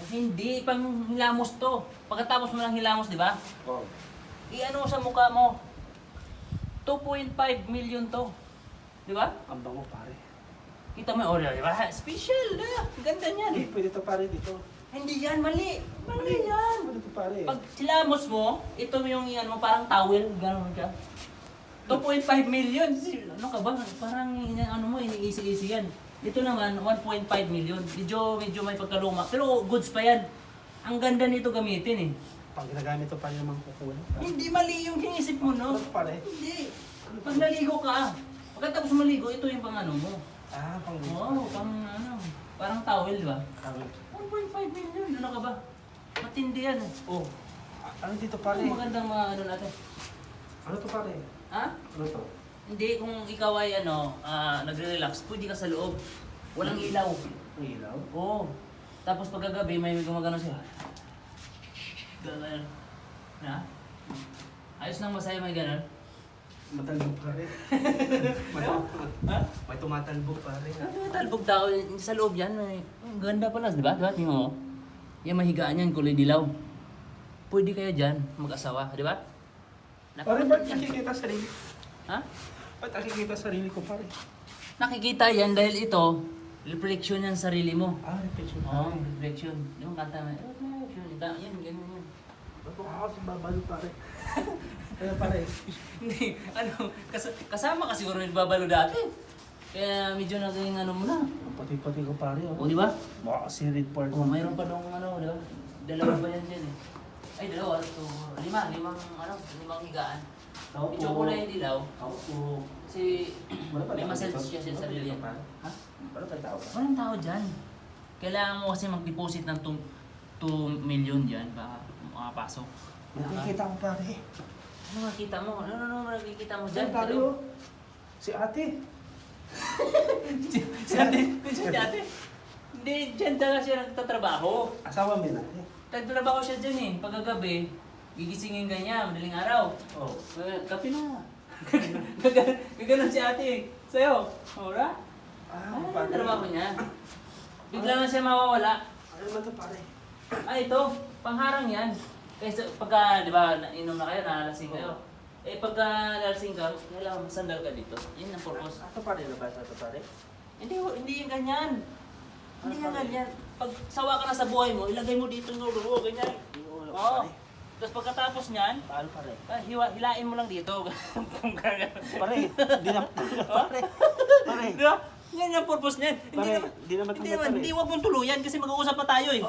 Hindi, pang hilamos to. Pagkatapos mo ng hilamos, di ba? Oh. I-ano sa mukha mo. 2.5 million to. Di ba? Ang bango pare. Kita mo yung order, di ba? Special, ganda niyan. Hindi, pwede to pare dito. Hindi yan, mali. Mali yan. Pwede to pare. Pag silamos mo, ito yung iyan mo, parang towel, gano'n siya. 2.5 million. Ano ka ba? Parang ano mo, iniisi-isi yan. Ito naman, 1.5 million. Medyo may pagkaluma. Pero goods pa yan. Ang ganda nito gamitin eh. Pag ginagamit to pare naman kukuha. Hindi mali yung inisip mo, no? Ano to pare? Hindi. Pag naligo ka, pagkatapos maligo, ito yung pang ano mo. Ah, pang Oo, pang ano, parang towel, di ba? Tawag. 1.5 million, ano ka ba? Matindi yan eh. Oh. Ano dito pare? Ano magandang mga ano natin? Ano to pare? Ha? Ano to? Hindi, kung ikaw ay ano, nagre-relax, pwede ka sa loob. Walang ilaw. May ilaw? Oo. Tapos pagkagabi, may gumagano siya. Ganun. Na? Ayos nang masaya may ganun. Matalbog pare. Ha? May tumatalbog pare. Talbog tao sa loob yan. Ang ganda pala, di ba? Di ba? Tingnan mo. Yan mahigaan yan, kulay dilaw. Pwede kayo dyan, mag-asawa, di ba? Pare, ba't nakikita sarili? Ha? Ba't nakikita sarili ko pare? Nakikita yan dahil ito, reflection yan sa sarili mo. Ah, reflection Oo, pare. reflection. Yung kanta na, reflection. Yan, ganyan yan. Ba't ako si babalo pare? Kaya pare. Hindi, ano, kasama ka siguro yung babalo dati. Kaya medyo naging ano mo na. Pati-pati ko pare. O, di ba? Baka si red part. O, mayroon pa nung ano, di ba? Dalawa pa yan dyan eh. Ay, dalawa. Ito, limang higaan. Medyo kulay dilaw. Ako. Kasi Wala pa may tao massage dito? siya sa sarili yan. Wala Ha? Wala tayong tao pa. Walang tao dyan. Kailangan mo kasi mag-deposit ng 2 million dyan para makapasok. Nakikita ko pare. Ano makikita mo? Ano nakikita mo Diyan dyan? pare oh. Si ate. Si ate? Si ate? Hindi, dyan talaga siya nagtatrabaho. Asawa mo yun ate. Nagtatrabaho siya dyan eh. Pagkagabi, gigisingin ka niya, madaling araw. Oh. Kape na. Gaganon si ate. Sa'yo. Ora? Ano yung trabaho niya? Bigla na siya mawawala. Ano naman to pare? Ito, pangharang yan. Kaysa pagka, di ba, inom na kayo, nalasing kayo. Eh, pagka nalasing ka, kailangan sandal ka dito. Yun ang purpose. Ito pare, labas na to pare. Hindi yung ganyan. Hindi yung ganyan. Pag sawa ka na sa buhay mo, ilagay mo dito ng ulo, ganyan. Oo. Tapos pagkatapos niyan, Paano pare? hilain mo lang dito. Kung gano'n. Pare, di na pare. Pare. Di ba? Yan yung purpose niyan. Pare, di naman Hindi, wag mong tuluyan kasi mag-uusap pa tayo eh.